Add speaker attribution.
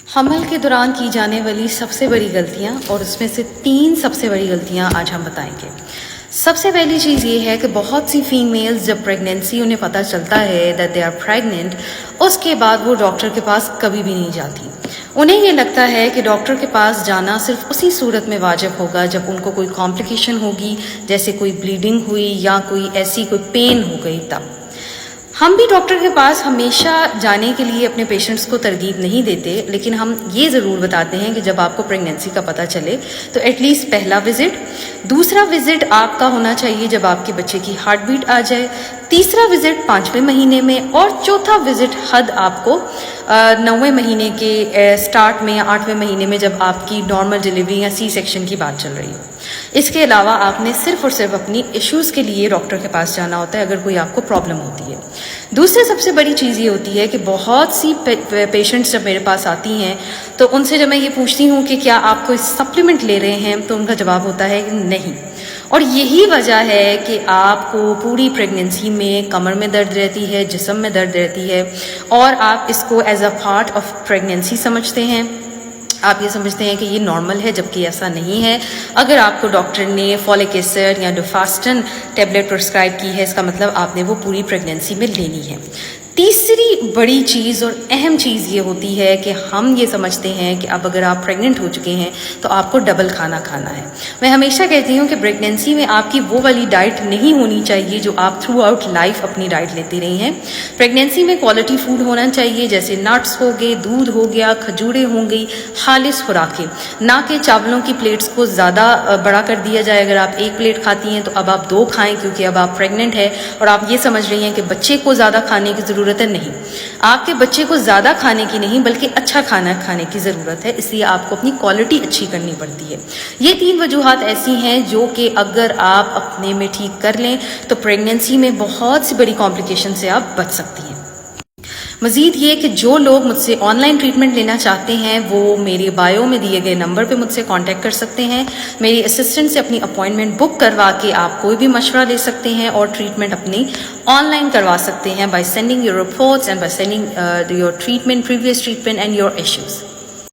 Speaker 1: حمل کے دوران کی جانے والی سب سے بڑی غلطیاں، اور اس میں سے 3 سب سے بڑی غلطیاں آج ہم بتائیں گے۔ سب سے پہلی چیز یہ ہے کہ بہت سی فیمیلز جب پریگنینسی انہیں پتہ چلتا ہے دیٹ دے آر پریگننٹ، اس کے بعد وہ ڈاکٹر کے پاس کبھی بھی نہیں جاتی۔ انہیں یہ لگتا ہے کہ ڈاکٹر کے پاس جانا صرف اسی صورت میں واجب ہوگا جب ان کو کوئی کمپلیکیشن ہوگی، جیسے کوئی بلیڈنگ ہوئی یا کوئی ایسی کوئی پین ہو گئی تب۔ ہم بھی ڈاکٹر کے پاس ہمیشہ جانے کے لیے اپنے پیشنٹس کو ترغیب نہیں دیتے، لیکن ہم یہ ضرور بتاتے ہیں کہ جب آپ کو پریگنینسی کا پتہ چلے تو ایٹ لیسٹ پہلا وزٹ، دوسرا وزٹ آپ کا ہونا چاہیے جب آپ کے بچے کی ہارٹ بیٹ آ جائے، تیسرا وزٹ 5ویں مہینے میں، اور چوتھا وزٹ حد آپ کو 9ویں مہینے کے سٹارٹ میں یا 8ویں مہینے میں، جب آپ کی نارمل ڈلیوری یا سی سیکشن کی بات چل رہی ہو۔ اس کے علاوہ آپ نے صرف اور صرف اپنی ایشوز کے لیے ڈاکٹر کے پاس جانا ہوتا ہے اگر کوئی آپ کو پرابلم ہوتی ہے۔ دوسری سب سے بڑی چیز یہ ہوتی ہے کہ بہت سی پیشنٹس جب میرے پاس آتی ہیں تو ان سے جب میں یہ پوچھتی ہوں کہ کیا آپ کوئی سپلیمنٹ لے رہے ہیں، تو ان کا جواب ہوتا ہے کہ نہیں۔ اور یہی وجہ ہے کہ آپ کو پوری پریگنینسی میں کمر میں درد رہتی ہے، جسم میں درد رہتی ہے، اور آپ اس کو as a part of pregnancy سمجھتے ہیں۔ آپ یہ سمجھتے ہیں کہ یہ نارمل ہے، جبکہ ایسا نہیں ہے۔ اگر آپ کو ڈاکٹر نے فولک ایسڈ یا ڈوفاسٹن ٹیبلٹ پرسکرائب کی ہے، اس کا مطلب آپ نے وہ پوری پریگنینسی میں لینی ہے۔ تیسری بڑی چیز اور اہم چیز یہ ہوتی ہے کہ ہم یہ سمجھتے ہیں کہ اب اگر آپ پریگننٹ ہو چکے ہیں تو آپ کو ڈبل کھانا کھانا ہے۔ میں ہمیشہ کہتی ہوں کہ پریگنینسی میں آپ کی وہ والی ڈائٹ نہیں ہونی چاہیے جو آپ تھرو آؤٹ لائف اپنی ڈائٹ لیتے رہی ہیں۔ پریگنینسی میں کوالٹی فوڈ ہونا چاہیے، جیسے نٹس ہو گئے، دودھ ہو گیا، کھجوریں ہوں گئی، خالص خوراکیں، نہ کہ چاولوں کی پلیٹس کو زیادہ بڑا کر دیا جائے۔ اگر آپ 1 پلیٹ کھاتی ہیں تو اب آپ 2 کھائیں، کیونکہ اب آپ پریگننٹ ہیں اور آپ یہ سمجھ رہی ہیں کہ بچے کو زیادہ کھانے کی ضرورت ہے۔ نہیں، آپ کے بچے کو زیادہ کھانے کی نہیں بلکہ اچھا کھانا کھانے کی ضرورت ہے، اس لیے آپ کو اپنی کوالٹی اچھی کرنی پڑتی ہے۔ یہ 3 وجوہات ایسی ہیں جو کہ اگر آپ اپنے میں ٹھیک کر لیں تو پریگنینسی میں بہت سی بڑی کمپلیکیشن سے آپ بچ سکتی ہیں۔ مزید یہ کہ جو لوگ مجھ سے آن لائن ٹریٹمنٹ لینا چاہتے ہیں وہ میرے بایو میں دیے گئے نمبر پہ مجھ سے کانٹیکٹ کر سکتے ہیں۔ میری اسسٹنٹ سے اپنی اپوائنٹمنٹ بک کروا کے آپ کوئی بھی مشورہ لے سکتے ہیں اور ٹریٹمنٹ اپنی آن لائن کروا سکتے ہیں by sending your reports and by sending your treatment, previous treatment and your issues.